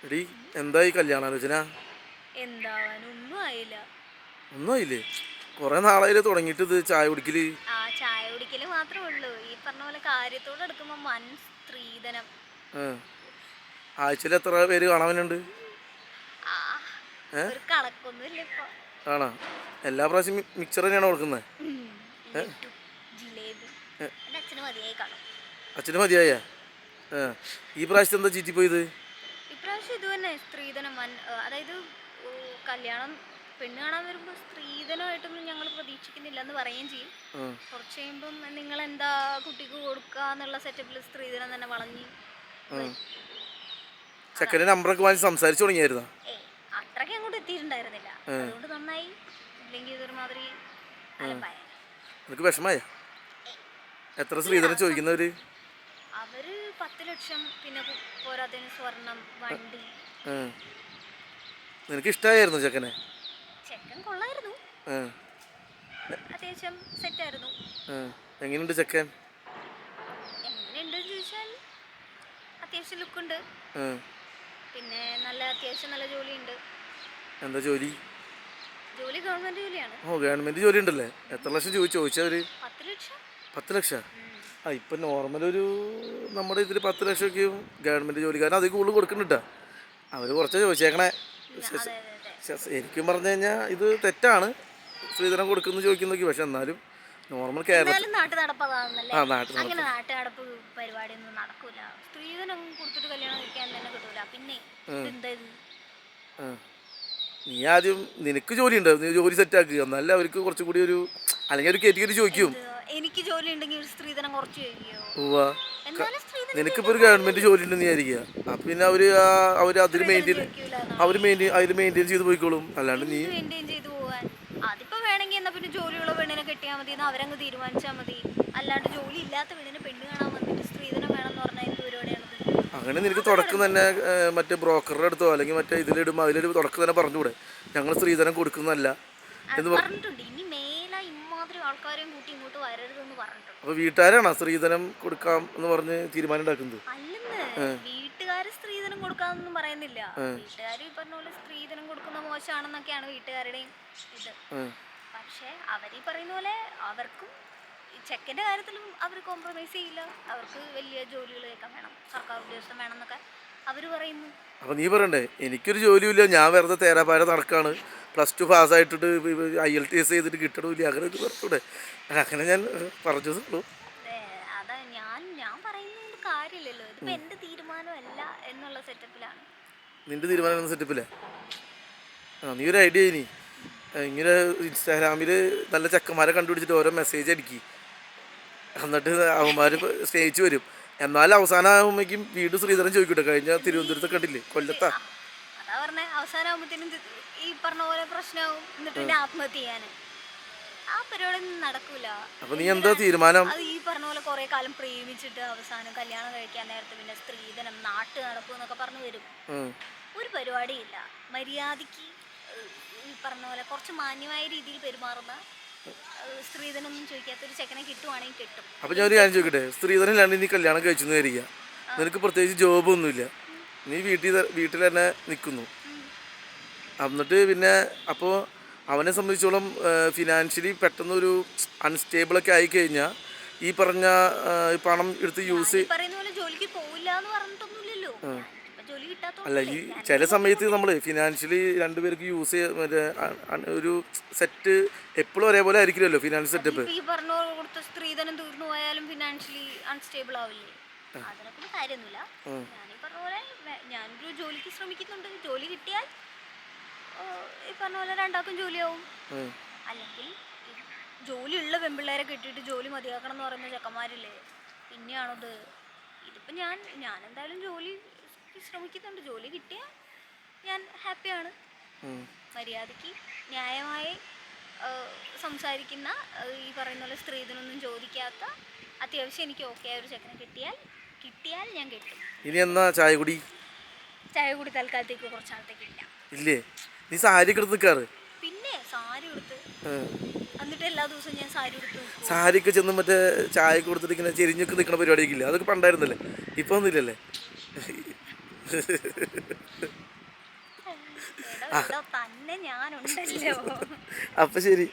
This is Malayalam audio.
എടി എന്തായി കല്യാണാലോചന? എന്താവാൻ ഒന്നും ആയില്ല. ഒന്നും ആയില്ലേ? കുറെ നാളായില്ലേ തുടങ്ങിയിട്ട് ഇത് ചായ കുടിക്കല്. ആ ചായ കുടിക്കല് മാത്രമേ ഉള്ളൂ. ഈ പറഞ്ഞ പോലെ കാര്യത്തോട് എടുക്കുമ്പോ സ്ത്രീധനം. ആഴ്ചയിൽ എത്ര പേര് കാണാനുണ്ട്? ആ ഏ ഒരു കണക്കൊന്നുമില്ല ഇപ്പൊ. ആണോ? എല്ലാ പ്രാവശ്യം മിക്സർ തന്നെയാണോ കൊടുക്കുന്നത്? ലഡു, ജിലേബി എൻ്റെ അച്ഛന് മതിയായി കാണും. അച്ഛന് മതിയായ? ഈ പ്രാവശ്യത്തെ എന്താ ചീറ്റി പോയത്? ഇപ്രാവശ്യം ഇത് തന്നെ സ്ത്രീധനം അതായത് ഓ, കല്യാണം പെണ്ണ് കാണാൻ വരുമ്പോൾ സ്ത്രീധനമായിട്ടൊന്നും ഞങ്ങൾ പ്രതീക്ഷിക്കുന്നില്ല എന്ന് പറയുകയും ചെയ്യും. കുറച്ച് കഴിയുമ്പം നിങ്ങൾ എന്താ കുട്ടിക്ക് കൊടുക്കുക എന്നുള്ള സെറ്റപ്പിൽ സ്ത്രീധനം തന്നെ വളഞ്ഞ് വരും. ചെക്കൻ്റെ നമ്പറൊക്കെ വാങ്ങി സംസാരിച്ചു തുടങ്ങിയായിരുന്നോ? അത്രയ്ക്ക് അങ്ങോട്ട് എത്തിയിട്ടുണ്ടായിരുന്നില്ല. അതുകൊണ്ട് നന്നായി. ഇല്ലെങ്കിൽ ഇതൊരുമാതിരി അലമ്പായ. നിനക്ക് വിഷമായ? എത്ര സ്ത്രീധനം ചോദിക്കുന്നവര്? അവര് 10 ലക്ഷം, പിന്നെ പോരാത്തതിന് സ്വർണം, വണ്ടി. നിനക്ക് ഇഷ്ടമായിരുന്നു ചെക്കനെ? ചെക്കൻ കൊള്ളായിരുന്നു, അത്യാവശ്യം സെറ്റായിരുന്നു. എങ്ങനെയുണ്ട് ചെക്കൻ? എങ്ങനെയുണ്ടെന്ന് ചോദിച്ചാൽ അത്യാവശ്യം ലുക്കുണ്ട്, പിന്നെ അത്യാവശ്യം നല്ല ജോലിയുണ്ട്. എന്താ ജോലി? ജോലി ഗവൺമെന്റ് ജോലിയാണ്. ഗവൺമെന്റ് ജോലി ഉണ്ടല്ലേ? എത്ര ലക്ഷം ചോദിച്ചവര്? 10 ലക്ഷം. 10 ലക്ഷം? ഇപ്പം നോർമൽ ഒരു നമ്മുടെ ഇതിൽ 10 ലക്ഷമൊക്കെ ഗവൺമെന്റ് ജോലിക്കാരൻ അതിൽ കൂടുതൽ കൊടുക്കുന്നുണ്ടാ. അവർ കുറച്ച് ചോദിച്ചേക്കണേ. എനിക്കും പറഞ്ഞു കഴിഞ്ഞാൽ ഇത് തെറ്റാണ്, സ്ത്രീധനം കൊടുക്കുന്നു ചോദിക്കുന്നൊക്കെ. പക്ഷെ എന്നാലും നോർമൽ കേരളത്തിൽ നാട്ടു നടപ്പ് പരിപാടിയൊന്നും നടക്കൂല. സ്ത്രീധനം കൊടുത്തിട്ട് കല്യാണം കഴിക്കാൻ തന്നെ കിട്ടൂല. പിന്നെ നീ ആദ്യം നിനക്ക് ജോലി ഉണ്ട്, നീ ജോലി സെറ്റാക്കുക, എന്നാലും അവർക്ക് കുറച്ചും കൂടി ഒരു, അല്ലെങ്കിൽ അവർ കയറ്റി ചോദിക്കും. എനിക്ക് ജോലി ഉണ്ടെങ്കിൽ സ്ത്രീധനം കുറച്ച് നിനക്കിപ്പോൾ ഒരു ഗവൺമെന്റ് ജോലി ഉണ്ടെന്ന് വിചാരിക്കുക. അപ്പം പിന്നെ അവർ അതിൽ മെയിൻറ്റെയിൻ ചെയ്ത് പോയിക്കോളും. അല്ലാണ്ട് നീ അതിപ്പോ വേണമെങ്കിൽ എന്നാ പിന്നെ ജോലിയുള്ള പെണ്ണിനെ കെട്ടിയാൽ മതി എന്ന് അവരങ്ങ് തീരുമാനിച്ചാൽ മതി. അല്ലാണ്ട് ജോലി ഇല്ലാത്ത പെണ്ണിനെ പെണ്ണ് കാണാൻ വന്നിട്ട് സ്ത്രീധനം വേണമെന്ന് പറഞ്ഞാൽ എന്ത് പരിപാടിയാണത്? അങ്ങനെ നിനക്ക് തുടക്കം തന്നെ മറ്റേ ബ്രോക്കറുടെ അടുത്തോ അല്ലെങ്കിൽ മറ്റേ ഇതിലിടുമ്പോൾ അതിലൊരു തുടക്കം തന്നെ പറഞ്ഞുകൂടെ, ഞങ്ങൾ സ്ത്രീധനം കൊടുക്കുന്നതല്ല എന്ന് പറഞ്ഞിട്ടുണ്ട്. ഇനി മേല ഇമാതിരി ആൾക്കാരെയും കൂട്ടി ഇങ്ങോട്ട് വരരുതെന്ന് പറഞ്ഞിട്ടുണ്ട്. അപ്പൊ വീട്ടുകാരാണോ സ്ത്രീധനം കൊടുക്കാം എന്ന് പറഞ്ഞ് തീരുമാനം ഉണ്ടാക്കുന്നത്? അല്ലെന്ന്, വീട്ടുകാര് സ്ത്രീധനം കൊടുക്കാന്നൊന്നും പറയുന്നില്ല. വീട്ടുകാർ ഈ പറഞ്ഞ പോലെ സ്ത്രീധനം കൊടുക്കുന്ന മോശമാണെന്നൊക്കെയാണ് വീട്ടുകാരുടെയും ഇത്. പക്ഷെ അവരീ പറയുന്ന പോലെ അവർക്കും ചെക്കൻ്റെ കാര്യത്തിലും അവർ കോംപ്രമൈസ് ചെയ്യില്ല. അവർക്ക് വലിയ ജോലികളൊക്കെ വേണം, സർക്കാർ ഉദ്യോഗസ്ഥൻ വേണം എന്നൊക്കെ അവർ പറയുന്നു. അപ്പൊ നീ പറയണ്ടേ എനിക്കൊരു ജോലിയില്ല, ഞാൻ വെറുതെ തേരാപാര നടക്കാണ്, +2 പാസ്സായിട്ടിട്ട് IELTS ചെയ്തിട്ട് കിട്ടണമില്ല, അങ്ങനെ ഇത് പറഞ്ഞൂടെ? അങ്ങനെ ഞാൻ പറഞ്ഞതുള്ളൂ. അതാ ഞാൻ പറയുന്നതുകൊണ്ട് കാര്യമില്ലല്ലോ. ഇതിപ്പോ എന്റെ തീരുമാനമല്ല എന്നുള്ള സെറ്റപ്പിലാണ്. നിന്റെ തീരുമാനം സെറ്റപ്പില്ല? നീ ഒരു ഐഡിയ ഇനി ഇങ്ങനെ ഇൻസ്റ്റാഗ്രാമിൽ നല്ല ചെക്കന്മാരെ കണ്ടുപിടിച്ചിട്ട് ഓരോ മെസ്സേജ് അടിക്കി, എന്നിട്ട് അവന്മാർ സ്നേഹിച്ച് വരും. എന്നാലും അവസാനമാകുമ്പോഴേക്കും വീണ്ടും ശ്രീധരൻ ചോദിക്കട്ടെ. കഴിഞ്ഞ തിരുവനന്തപുരത്ത് കണ്ടില്ലേ, കൊല്ലത്താ. അതാ പറഞ്ഞ അവസാനമാകുമ്പോഴത്തേനും ഈ പറഞ്ഞ പോലെ പ്രശ്നമാവും. എന്നിട്ട് പിന്നെ ആത്മഹത്യ ചെയ്യാന് ആ പരിപാടി ഒന്നും നടക്കൂല. അപ്പൊ നീ എന്താ തീരുമാനം? അത് ഈ പറഞ്ഞ പോലെ കുറെ കാലം പ്രേമിച്ചിട്ട് അവസാനം കല്യാണം കഴിക്കാൻ നേരത്തെ പിന്നെ സ്ത്രീധനം, നാട്ടു നടപ്പ് എന്നൊക്കെ പറഞ്ഞു വരും. ഒരു പരിപാടിയില്ല. മര്യാദക്ക് ഈ പറഞ്ഞ പോലെ കുറച്ച് മാന്യമായ രീതിയിൽ പെരുമാറുന്ന, സ്ത്രീധനൊന്നും ചോദിക്കാത്തൊരു ചെക്കനെ കിട്ടുവാണെങ്കിൽ കിട്ടും. അപ്പൊ ഞാൻ ഒരു കാര്യം ചോദിക്കട്ടെ, സ്ത്രീധനം ഇല്ലാണ്ട് നീ കല്യാണം കഴിച്ചു വിചാരിക്കുക, നിനക്ക് പ്രത്യേകിച്ച് ജോബൊന്നുമില്ല, നീ വീട്ടിൽ തന്നെ നിൽക്കുന്നു. എന്നിട്ട് പിന്നെ അപ്പോൾ അവനെ സംബന്ധിച്ചോളം ഫിനാൻഷ്യലി പെട്ടെന്നൊരു അൺസ്റ്റേബിളൊക്കെ ആയിക്കഴിഞ്ഞാൽ ഈ പറഞ്ഞ പണം എടുത്ത് യൂസ് ജോലിക്ക് പോവില്ല എന്ന് പറഞ്ഞിട്ടൊന്നുമില്ലല്ലോ. അല്ല, ഈ ചില സമയത്ത് നമ്മൾ ഫിനാൻഷ്യലി രണ്ടുപേർക്ക് യൂസ് ചെയ്യാൻ മറ്റേ ഒരു സെറ്റ് എപ്പോഴും ഒരേപോലെ ആയിരിക്കില്ലല്ലോ ഫിനാൻഷ്യൽ സെറ്റപ്പ്. ഈ പറഞ്ഞ കൊടുത്ത സ്ത്രീധനം തീർന്നു പോയാലും ഫിനാൻഷ്യലി അൺസ്റ്റേബിൾ ആവില്ലേ? അതിനെക്കൊണ്ട് കാര്യമൊന്നുമില്ല. ഞാനീ പറഞ്ഞ പോലെ ഞാനൊരു ജോലിക്ക് ശ്രമിക്കുന്നുണ്ട്. ജോലി കിട്ടിയാൽ ഈ പറഞ്ഞ പോലെ രണ്ടാൾക്കും ജോലിയാവും. അല്ലെങ്കിൽ ജോലിയുള്ള പെൺപിള്ളേരെ കെട്ടിയിട്ട് ജോലി മതിയാക്കണം എന്ന് പറയുന്ന ചെക്കന്മാരില്ലേ, പിന്നെയാണത്. ഇതിപ്പോൾ ഞാൻ എന്തായാലും ജോലി ശ്രമിക്കുന്നുണ്ട്. ജോലി കിട്ടിയാൽ ഞാൻ ഹാപ്പിയാണ്. മര്യാദയ്ക്ക് ന്യായമായി സംസാരിക്കുന്ന, ഈ പറയുന്ന പോലെ സ്ത്രീധനൊന്നും ചോദിക്കാത്ത, അത്യാവശ്യം എനിക്ക് ഓക്കെ ആയ ഒരു ചെക്കനെ കിട്ടിയാൽ ഞാൻ കെട്ടും. ഇനി എന്നാ ചായ കുടി തൽക്കാലത്തേക്ക് കുറച്ചാളത്തേക്ക് ഇല്ലേ? നീ സാരി ഒക്കെ എടുത്ത് നിൽക്കാറ്? പിന്നെ സാരി കൊടുത്ത് എന്നിട്ട് എല്ലാ ദിവസവും ഞാൻ സാരി കൊടുത്ത് സാരിയൊക്കെ ചെന്ന് മറ്റേ ചായ കൊടുത്തിട്ട് ഇങ്ങനെ ചെരിഞ്ഞൊക്കെ നിൽക്കുന്ന പരിപാടിയൊക്കെ ഇല്ല? അതൊക്കെ പണ്ടായിരുന്നല്ലേ, ഇപ്പൊ ഒന്നുമില്ലല്ലേ? എടോ തന്നെ ഞാനുണ്ടല്ലോ. അപ്പം ശരി.